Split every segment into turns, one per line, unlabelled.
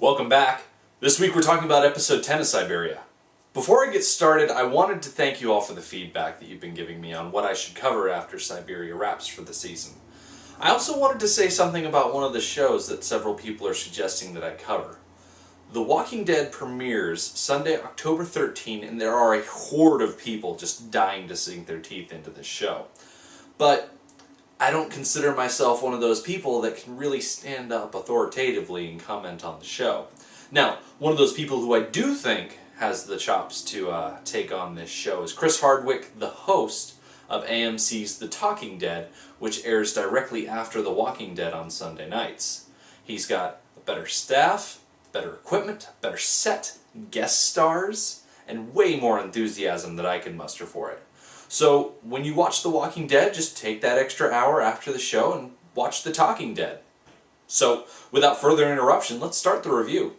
Welcome back. This week we're talking about episode 10 of Siberia. Before I get started, I wanted to thank you all for the feedback that you've been giving me on what I should cover after Siberia wraps for the season. I also wanted to say something about one of the shows that several people are suggesting that I cover. The Walking Dead premieres Sunday, October 13, and there are a horde of people just dying to sink their teeth into this show. But I don't consider myself one of those people that can really stand up authoritatively and comment on the show. Now, one of those people who I do think has the chops to take on this show is Chris Hardwick, the host of AMC's The Talking Dead, which airs directly after The Walking Dead on Sunday nights. He's got a better staff, better equipment, better set, guest stars, and way more enthusiasm than I can muster for it. So when you watch The Walking Dead, just take that extra hour after the show and watch The Talking Dead. So without further interruption, let's start the review.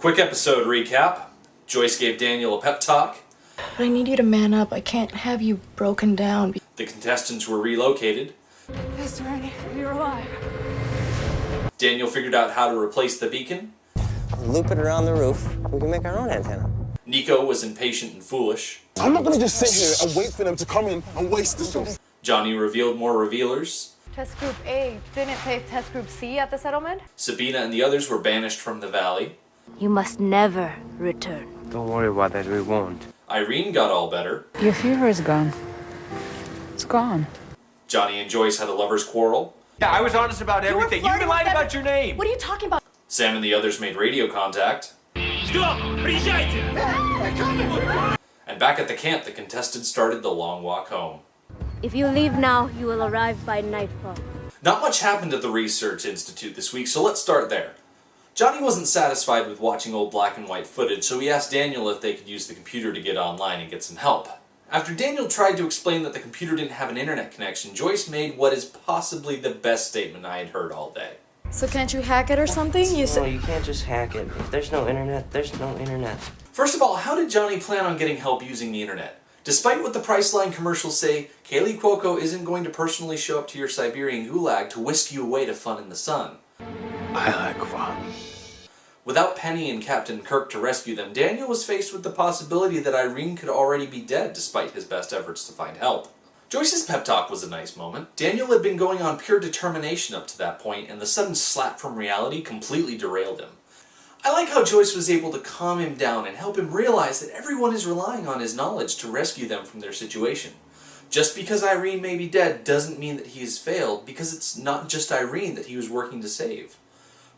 Quick episode recap. Joyce gave Daniel a pep talk.
I need you to man up. I can't have you broken down.
The contestants were relocated.
Yes, Randy, you're alive.
Daniel figured out how to replace the beacon.
Loop it around the roof. We can make our own antenna.
Neeko was impatient and foolish.
I'm not gonna just sit here and wait for them to come in and waste the stuff.
Johnny revealed more revealers.
Test Group A didn't pay Test Group C at the settlement?
Sabina and the others were banished from the valley.
You must never return.
Don't worry about that, we won't.
Irene got all better.
Your fever is gone. It's gone.
Johnny and Joyce had a lover's quarrel.
Yeah, I was honest about everything. You even lied about your name.
What are you talking about?
Sam and the others made radio contact. And back at the camp, the contestants started the long walk home.
If you leave now, you will arrive by nightfall.
Not much happened at the Research Institute this week, so let's start there. Johnny wasn't satisfied with watching old black and white footage, so he asked Daniel if they could use the computer to get online and get some help. After Daniel tried to explain that the computer didn't have an internet connection, Joyce made what is possibly the best statement I had heard all day.
So can't you hack it or something?
No, you can't just hack it. If there's no internet, there's no internet.
First of all, how did Johnny plan on getting help using the internet? Despite what the Priceline commercials say, Kaylee Cuoco isn't going to personally show up to your Siberian gulag to whisk you away to fun in the sun.
I like fun.
Without Penny and Captain Kirk to rescue them, Daniel was faced with the possibility that Irene could already be dead despite his best efforts to find help. Joyce's pep talk was a nice moment. Daniel had been going on pure determination up to that point, and the sudden slap from reality completely derailed him. I like how Joyce was able to calm him down and help him realize that everyone is relying on his knowledge to rescue them from their situation. Just because Irene may be dead doesn't mean that he has failed, because it's not just Irene that he was working to save.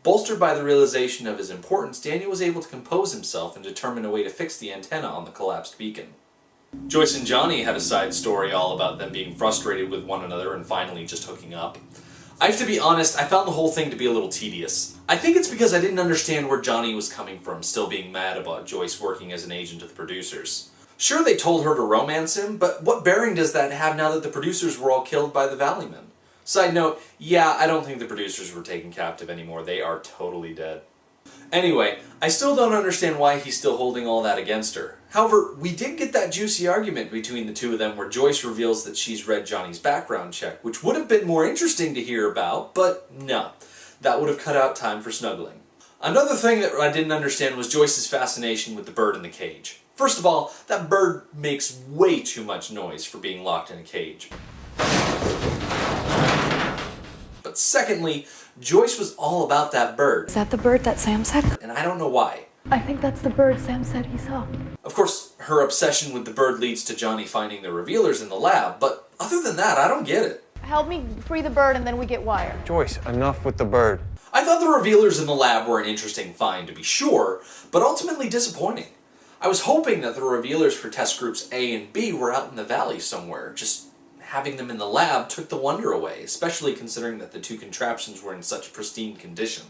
Bolstered by the realization of his importance, Daniel was able to compose himself and determine a way to fix the antenna on the collapsed beacon. Joyce and Johnny had a side story all about them being frustrated with one another and finally just hooking up. I have to be honest, I found the whole thing to be a little tedious. I think it's because I didn't understand where Johnny was coming from, still being mad about Joyce working as an agent of the producers. Sure, they told her to romance him, but what bearing does that have now that the producers were all killed by the Valleymen? Side note, yeah, I don't think the producers were taken captive anymore. They are totally dead. Anyway, I still don't understand why he's still holding all that against her. However, we did get that juicy argument between the two of them where Joyce reveals that she's read Johnny's background check, which would have been more interesting to hear about, but no. That would have cut out time for snuggling. Another thing that I didn't understand was Joyce's fascination with the bird in the cage. First of all, that bird makes way too much noise for being locked in a cage. But secondly, Joyce was all about that bird.
Is that the bird that Sam said?
And I don't know why.
I think that's the bird Sam said he saw.
Of course, her obsession with the bird leads to Johnny finding the revealers in the lab, but other than that, I don't get it.
Help me free the bird and then we get wired.
Joyce, enough with the bird.
I thought the revealers in the lab were an interesting find, to be sure, but ultimately disappointing. I was hoping that the revealers for test groups A and B were out in the valley somewhere. Just having them in the lab took the wonder away, especially considering that the two contraptions were in such pristine condition.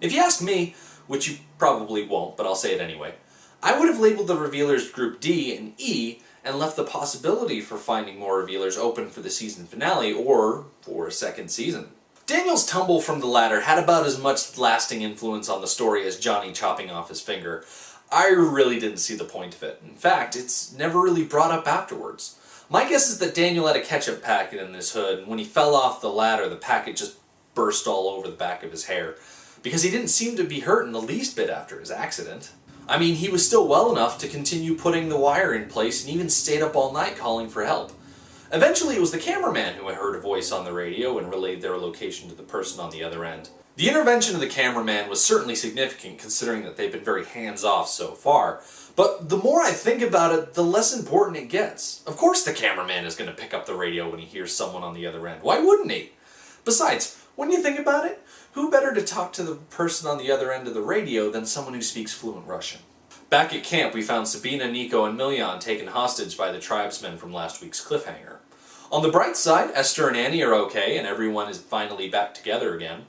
If you ask me, which you probably won't, but I'll say it anyway, I would have labeled the revealers Group D and E and left the possibility for finding more revealers open for the season finale or for a second season. Daniel's tumble from the ladder had about as much lasting influence on the story as Johnny chopping off his finger. I really didn't see the point of it. In fact, it's never really brought up afterwards. My guess is that Daniel had a ketchup packet in his hood, and when he fell off the ladder, the packet just burst all over the back of his hair, because he didn't seem to be hurt in the least bit after his accident. I mean, he was still well enough to continue putting the wire in place and even stayed up all night calling for help. Eventually, it was the cameraman who had heard a voice on the radio and relayed their location to the person on the other end. The intervention of the cameraman was certainly significant considering that they've been very hands-off so far, but the more I think about it, the less important it gets. Of course the cameraman is going to pick up the radio when he hears someone on the other end. Why wouldn't he? Besides, when you think about it, who better to talk to the person on the other end of the radio than someone who speaks fluent Russian? Back at camp, we found Sabina, Neeko, and Miljan taken hostage by the tribesmen from last week's cliffhanger. On the bright side, Esther and Annie are okay, and everyone is finally back together again.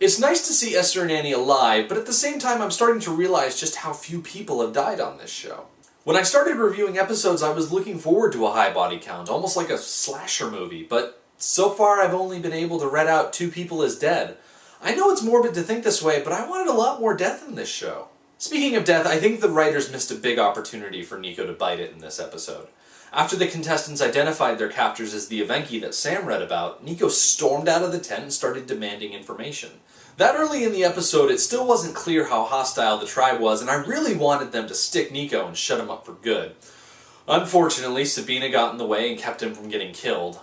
It's nice to see Esther and Annie alive, but at the same time I'm starting to realize just how few people have died on this show. When I started reviewing episodes, I was looking forward to a high body count, almost like a slasher movie, but so far I've only been able to read out 2 people as dead. I know it's morbid to think this way, but I wanted a lot more death in this show. Speaking of death, I think the writers missed a big opportunity for Neeko to bite it in this episode. After the contestants identified their captors as the Evenki that Sam read about, Neeko stormed out of the tent and started demanding information. That early in the episode, it still wasn't clear how hostile the tribe was, and I really wanted them to stick Neeko and shut him up for good. Unfortunately, Sabina got in the way and kept him from getting killed.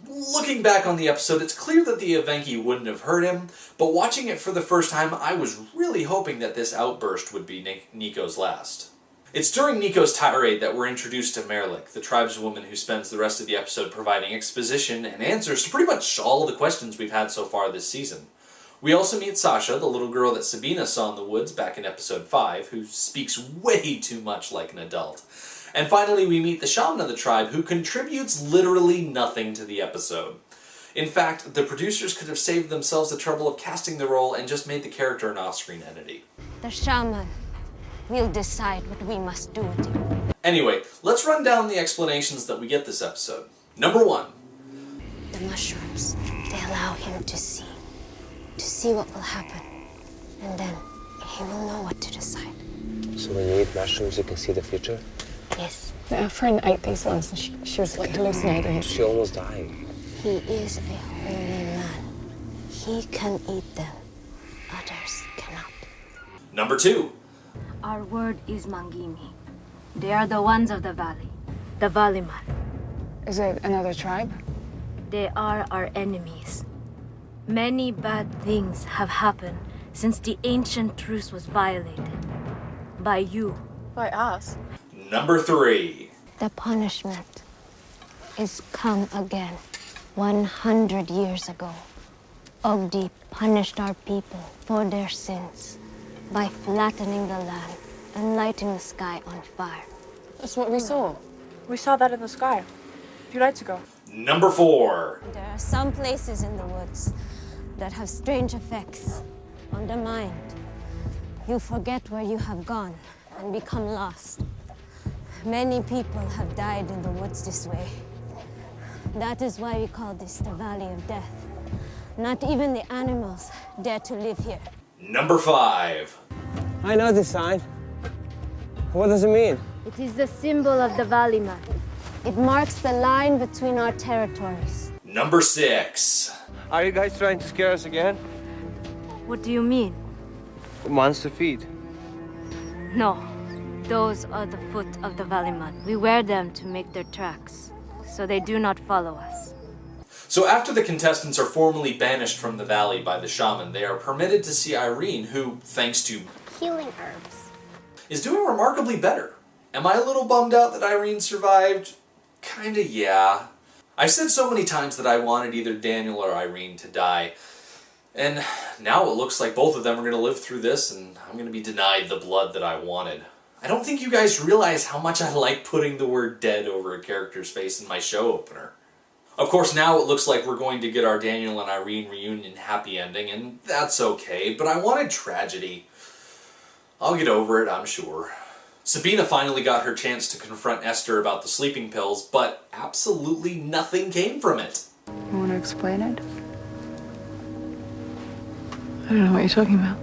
Looking back on the episode, it's clear that the Evenki wouldn't have hurt him, but watching it for the first time, I was really hoping that this outburst would be Neeko's last. It's during Neeko's tirade that we're introduced to Merlik, the tribeswoman who spends the rest of the episode providing exposition and answers to pretty much all the questions we've had so far this season. We also meet Sasha, the little girl that Sabina saw in the woods back in episode 5, who speaks way too much like an adult. And finally, we meet the shaman of the tribe, who contributes literally nothing to the episode. In fact, the producers could have saved themselves the trouble of casting the role and just made the character an off-screen entity.
The shaman will decide what we must do with you.
Anyway, let's run down the explanations that we get this episode. Number 1.
The mushrooms, they allow him to see what will happen. And then he will know what to decide.
So when you eat mushrooms, you can see the future?
Yes.
Our friend ate these ones and she was like hallucinating.
She almost died.
He is a holy man. He can eat them. Others cannot.
Number 2.
Our word is Mangimi. They are the ones of the valley. The Valiman.
Is it another tribe?
They are our enemies. Many bad things have happened since the ancient truce was violated. By you.
By us?
Number 3.
The punishment is come again. 100 years ago, Ogdi punished our people for their sins by flattening the land and lighting the sky on fire.
That's what we saw.
We saw that in the sky a few nights ago.
Number 4.
There are some places in the woods that have strange effects on the mind. You forget where you have gone and become lost. Many people have died in the woods this way. That is why we call this the Valley of Death. Not even the animals dare to live here.
Number 5.
I know this sign. What does it mean?
It is the symbol of the Valiman. It marks the line between our territories.
Number 6.
Are you guys trying to scare us again?
What do you mean?
Monster feet.
No. Those are the foot of the Valiman. We wear them to make their tracks, so they do not follow us.
So after the contestants are formally banished from the valley by the shaman, they are permitted to see Irene, who, thanks to
Healing herbs.
is doing remarkably better. Am I a little bummed out that Irene survived? Kinda, yeah. I've said so many times that I wanted either Daniel or Irene to die, And now it looks like both of them are going to live through this, and I'm going to be denied the blood that I wanted. I don't think you guys realize how much I like putting the word dead over a character's face in my show opener. Of course, now it looks like we're going to get our Daniel and Irene reunion happy ending, and that's okay, but I wanted tragedy. I'll get over it, I'm sure. Sabina finally got her chance to confront Esther about the sleeping pills, but absolutely nothing came from it.
You want to explain it?
I don't know what you're talking about.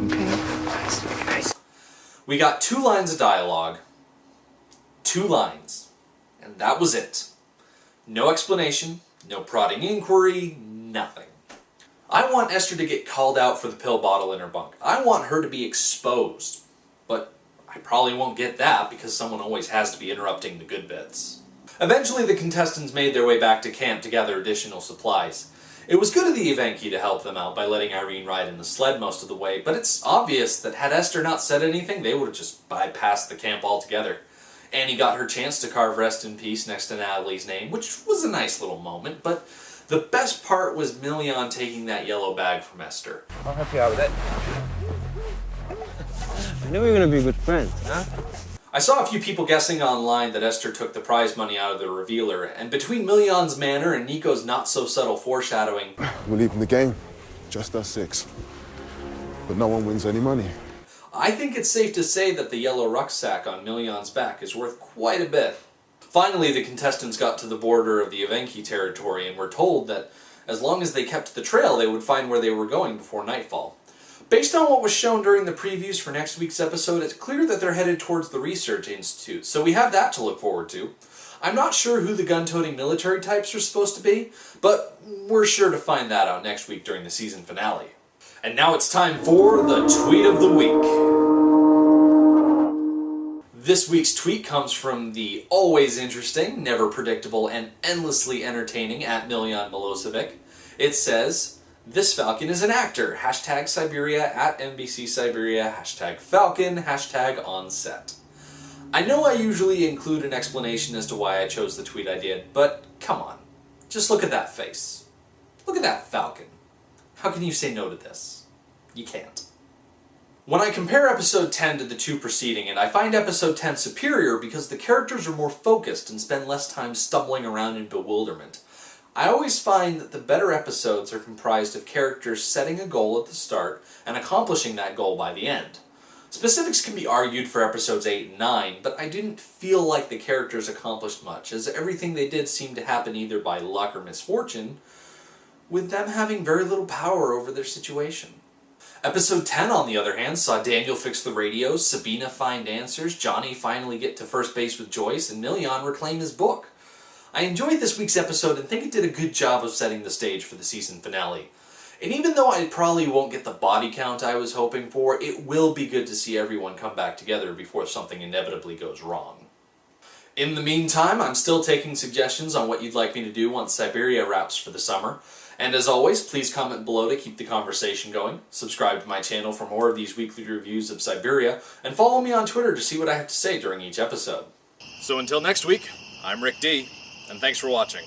Okay.
We got 2 lines of dialogue. 2 lines. And that was it. No explanation, no prodding inquiry, nothing. I want Esther to get called out for the pill bottle in her bunk. I want her to be exposed. But I probably won't get that because someone always has to be interrupting the good bits. Eventually the contestants made their way back to camp to gather additional supplies. It was good of the Evenki to help them out by letting Irene ride in the sled most of the way, but it's obvious that had Esther not said anything, they would have just bypassed the camp altogether. Annie got her chance to carve Rest in Peace next to Natalie's name, which was a nice little moment, but the best part was Million taking that yellow bag from Esther.
I'll help you out with it. I knew we were going to be good friends, huh?
I saw a few people guessing online that Esther took the prize money out of the revealer, and between Million's manner and Neeko's not-so-subtle foreshadowing...
We're leaving the game, just us 6. But no one wins any money.
I think it's safe to say that the yellow rucksack on Million's back is worth quite a bit. Finally, the contestants got to the border of the Evenki territory and were told that as long as they kept the trail, they would find where they were going before nightfall. Based on what was shown during the previews for next week's episode, it's clear that they're headed towards the Research Institute, so we have that to look forward to. I'm not sure who the gun-toting military types are supposed to be, but we're sure to find that out next week during the season finale. And now it's time for the Tweet of the Week. This week's tweet comes from the always interesting, never predictable, and endlessly entertaining @Miljan Milosevic. It says, "This Falcon is an actor. Hashtag Siberia @NBC Siberia. Hashtag Falcon. Hashtag on set." I know I usually include an explanation as to why I chose the tweet I did, but come on. Just look at that face. Look at that Falcon. How can you say no to this? You can't. When I compare episode 10 to the 2 preceding it, I find episode 10 superior because the characters are more focused and spend less time stumbling around in bewilderment. I always find that the better episodes are comprised of characters setting a goal at the start and accomplishing that goal by the end. Specifics can be argued for episodes 8 and 9, but I didn't feel like the characters accomplished much, as everything they did seemed to happen either by luck or misfortune, with them having very little power over their situation. Episode 10, on the other hand, saw Daniel fix the radios, Sabina find answers, Johnny finally get to first base with Joyce, and Million reclaim his book. I enjoyed this week's episode and think it did a good job of setting the stage for the season finale. And even though I probably won't get the body count I was hoping for, it will be good to see everyone come back together before something inevitably goes wrong. In the meantime, I'm still taking suggestions on what you'd like me to do once Siberia wraps for the summer. And as always, please comment below to keep the conversation going, subscribe to my channel for more of these weekly reviews of Siberia, and follow me on Twitter to see what I have to say during each episode. So until next week, I'm Rick D, and thanks for watching.